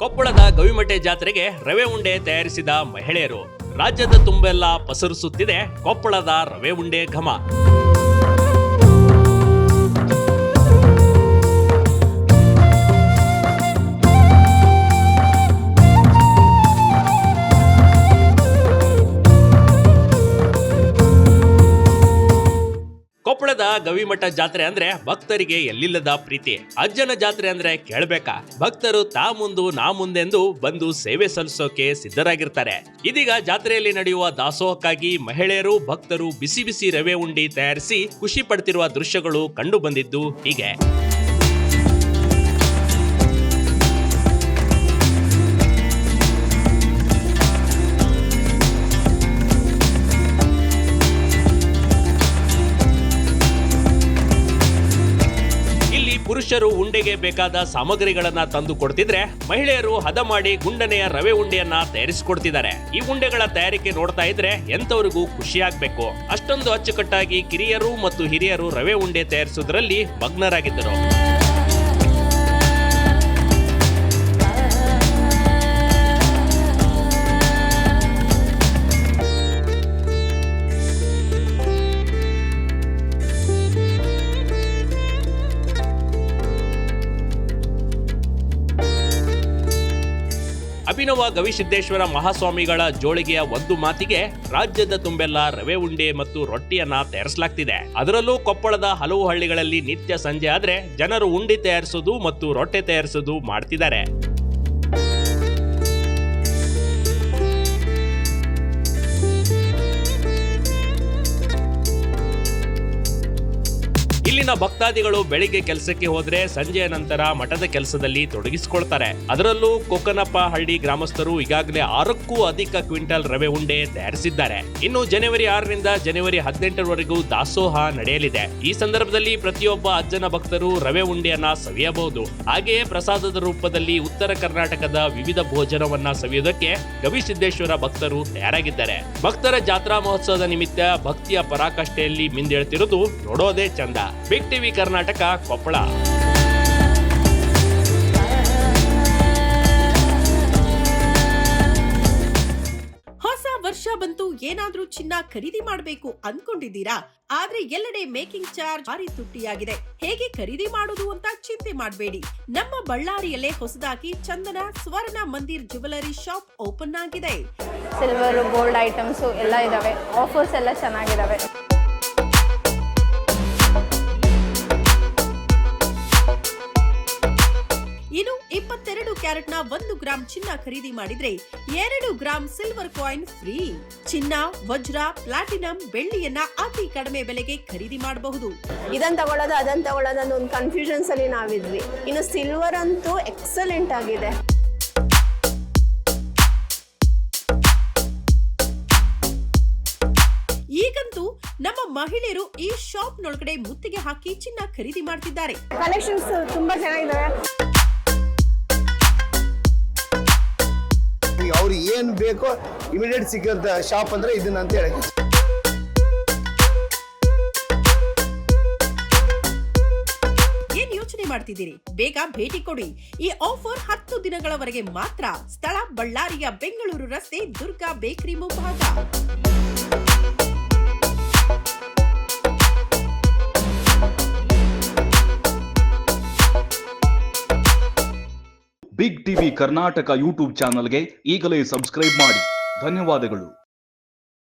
ಕೊಪ್ಪಳದ ಗವಿಮಠೆ ಜಾತ್ರೆಗೆ ರವೆ ಉಂಡೆ ತಯಾರಿಸಿದ ಮಹಿಳೆಯರು. ರಾಜ್ಯದ ತುಂಬೆಲ್ಲ ಪಸರಿಸುತ್ತಿದೆ ಕೊಪ್ಪಳದ ರವೆ ಉಂಡೆ ಘಮ. ಕೊಪ್ಪಳದ ಗವಿಮಠ ಜಾತ್ರೆ ಅಂದ್ರೆ ಭಕ್ತರಿಗೆ ಎಲ್ಲಿಲ್ಲದ ಪ್ರೀತಿ. ಅಜ್ಜನ ಜಾತ್ರೆ ಅಂದ್ರೆ ಕೇಳಬೇಕಾ? ಭಕ್ತರು ತಾ ಮುಂದು ನಾ ಮುಂದೆಂದು ಬಂದು ಸೇವೆ ಸಲ್ಲಿಸೋಕೆ ಸಿದ್ಧರಾಗಿರ್ತಾರೆ. ಇದೀಗ ಜಾತ್ರೆಯಲ್ಲಿ ನಡೆಯುವ ದಾಸೋಹಕ್ಕಾಗಿ ಮಹಿಳೆಯರು ಭಕ್ತರು ಬಿಸಿ ಬಿಸಿ ರವೆ ಉಂಡಿ ತಯಾರಿಸಿ ಖುಷಿ ಪಡ್ತಿರುವ ದೃಶ್ಯಗಳು ಕಂಡು ಬಂದಿದ್ದು ಹೀಗೆ. ಪುರುಷರು ಉಂಡೆಗೆ ಬೇಕಾದ ಸಾಮಗ್ರಿಗಳನ್ನ ತಂದು ಕೊಡ್ತಿದ್ರೆ, ಮಹಿಳೆಯರು ಹದ ಮಾಡಿ ಗುಂಡನೆಯ ರವೆ ಉಂಡೆಯನ್ನ ತಯಾರಿಸಿಕೊಡ್ತಿದ್ದಾರೆ. ಈ ಉಂಡೆಗಳ ತಯಾರಿಕೆ ನೋಡ್ತಾ ಇದ್ರೆ ಎಂತವರಿಗೂ ಖುಷಿ ಆಗ್ಬೇಕು. ಅಷ್ಟೊಂದು ಅಚ್ಚುಕಟ್ಟಾಗಿ ಕಿರಿಯರು ಮತ್ತು ಹಿರಿಯರು ರವೆ ಉಂಡೆ ತಯಾರಿಸುವುದರಲ್ಲಿ ಮಗ್ನರಾಗಿದ್ದರು. ಅಭಿನವ ಗವಿಸಿದ್ದೇಶ್ವರ ಮಹಾಸ್ವಾಮಿಗಳ ಜೋಳಿಗೆಯ ಒಂದು ಮಾತಿಗೆ ರಾಜ್ಯದ ತುಂಬೆಲ್ಲ ರವೆ ಉಂಡೆ ಮತ್ತು ರೊಟ್ಟಿಯನ್ನ ತಯಾರಿಸಲಾಗ್ತಿದೆ. ಅದರಲ್ಲೂ ಕೊಪ್ಪಳದ ಹಲವು ಹಳ್ಳಿಗಳಲ್ಲಿ ನಿತ್ಯ ಸಂಜೆ ಆದ್ರೆ ಜನರು ಉಂಡೆ ತಯಾರಿಸುವುದು ಮತ್ತು ರೊಟ್ಟೆ ತಯಾರಿಸುವುದು ಮಾಡ್ತಿದ್ದಾರೆ. ಇಲ್ಲಿನ ಭಕ್ತಾದಿಗಳು ಬೆಳಿಗ್ಗೆ ಕೆಲಸಕ್ಕೆ ಹೋದ್ರೆ ಸಂಜೆಯ ನಂತರ ಮಠದ ಕೆಲಸದಲ್ಲಿ ತೊಡಗಿಸಿಕೊಳ್ತಾರೆ. ಅದರಲ್ಲೂ ಕೊಕ್ಕನಪ್ಪ ಹಳ್ಳಿ ಗ್ರಾಮಸ್ಥರು ಈಗಾಗಲೇ 6ಕ್ಕೂ ಅಧಿಕ ಕ್ವಿಂಟಲ್ ರವೆ ಉಂಡೆ ತಯಾರಿಸಿದ್ದಾರೆ. ಇನ್ನು ಜನವರಿ 6ರಿಂದ ಜನವರಿ 18ರವರೆಗೂ ದಾಸೋಹ ನಡೆಯಲಿದೆ. ಈ ಸಂದರ್ಭದಲ್ಲಿ ಪ್ರತಿಯೊಬ್ಬ ಅಜ್ಜನ ಭಕ್ತರು ರವೆ ಉಂಡೆಯನ್ನ ಸವಿಯಬಹುದು. ಹಾಗೆಯೇ ಪ್ರಸಾದದ ರೂಪದಲ್ಲಿ ಉತ್ತರ ಕರ್ನಾಟಕದ ವಿವಿಧ ಭೋಜನವನ್ನ ಸವಿಯುವುದಕ್ಕೆ ಗವಿಸಿದ್ದೇಶ್ವರ ಭಕ್ತರು ತಯಾರಾಗಿದ್ದಾರೆ. ಭಕ್ತರ ಜಾತ್ರಾ ಮಹೋತ್ಸವದ ನಿಮಿತ್ತ ಭಕ್ತಿಯ ಪರಾಕಾಷ್ಠೆಯಲ್ಲಿ ಮಿಂದೇಳ್ತಿರುವುದು ನೋಡೋದೇ ಚಂದ. Big TV Karnataka, Koppal. ಹೊಸ ವರ್ಷ ಬಂತು, ಏನಾದ್ರೂ ಚಿನ್ನ ಖರೀದಿ ಮಾಡಬೇಕು ಅನ್ಕೊಂಡಿದ್ದೀರಾ? ಆದ್ರೆ ಎಲ್ಲೆಡೆ ಮೇಕಿಂಗ್ ಚಾರ್ಜ್ ಭಾರಿ ತುಟ್ಟಿಯಾಗಿದೆ. ಹೇಗೆ ಖರೀದಿ ಮಾಡೋದು ಅಂತ ಚಿಂತೆ ಮಾಡಬೇಡಿ. ನಮ್ಮ ಬಳ್ಳಾರಿಯಲ್ಲೇ ಹೊಸದಾಗಿ ಚಂದನ ಸ್ವರ್ಣ ಮಂದಿರ್ ಜ್ಯುವೆಲರಿ ಶಾಪ್ ಓಪನ್ ಆಗಿದೆ. ಸಿಲ್ವರ್ ಗೋಲ್ಡ್ ಐಟಮ್ಸ್ ಎಲ್ಲ ಇದಾವೆ. ಆಫರ್ಸ್ ಎಲ್ಲ ಚೆನ್ನಾಗಿದಾವೆ. ಇನ್ನು 22 ಕ್ಯಾರೆಟ್ನ 1 ಗ್ರಾಂ ಚಿನ್ನ ಖರೀದಿ ಮಾಡಿದ್ರೆ 2 ಗ್ರಾಂ ಸಿಲ್ವರ್ ಕಾಯಿನ್ ಫ್ರೀ. ಚಿನ್ನ, ವಜ್ರ, ಪ್ಲಾಟಿನಂ, ಬೆಳ್ಳಿಯನ್ನ ಅತಿ ಕಡಿಮೆ ಬೆಲೆಗೆ ಖರೀದಿ ಮಾಡಬಹುದು. ಇದನ್ನ ತಗೊಳ್ಳೋದು ಅದನ್ನ ತಗೊಳ್ಳೋದು ಅನ್ನೋ ಒಂದು ಕನ್ಫ್ಯೂಷನ್ಸ್ ಅಲ್ಲಿ ನಾವಿದ್ವಿ. ಇನ್ನು ಸಿಲ್ವರ್ ಅಂತೂ ಎಕ್ಸಲೆಂಟ್ ಆಗಿದೆ. ಈಗಂತೂ ನಮ್ಮ ಮಹಿಳೆಯರು ಈ ಶಾಪ್ ನೊಳಗಡೆ ಮುತ್ತಿಗೆ ಹಾಕಿ ಚಿನ್ನ ಖರೀದಿ ಮಾಡ್ತಿದ್ದಾರೆ. ಕಲೆಕ್ಷನ್ಸ್ ತುಂಬಾ ಚೆನ್ನಾಗಿದ್ದಾವೆ. ಅವ್ರು ಏನ್ ಬೇಕೋ ಇಮಿಡಿಯೇಟ್ ಸಿಕ್ಕಂತ ಶಾಪ್ ಅಂದ್ರೆ ಇದನ್ನ ಅಂತ ಹೇಳಿ. ಏನ್ ಯೋಚನೆ ಮಾಡ್ತಿದ್ದೀರಿ? ಬೇಗ ಭೇಟಿ ಕೊಡಿ. ಈ ಆಫರ್ 10 ದಿನಗಳವರೆಗೆ ಮಾತ್ರ. ಸ್ಥಳ ಬಳ್ಳಾರಿಯ ಬೆಂಗಳೂರು ರಸ್ತೆ, ದುರ್ಗಾ ಬೇಕರಿ ಮುಂಭಾಗ. ಬಿಗ್ ಟಿವಿ ಕರ್ನಾಟಕ ಯೂಟ್ಯೂಬ್ ಚಾನಲ್ಗೆ ಈಗಲೇ ಸಬ್ಸ್ಕ್ರೈಬ್ ಮಾಡಿ. ಧನ್ಯವಾದಗಳು.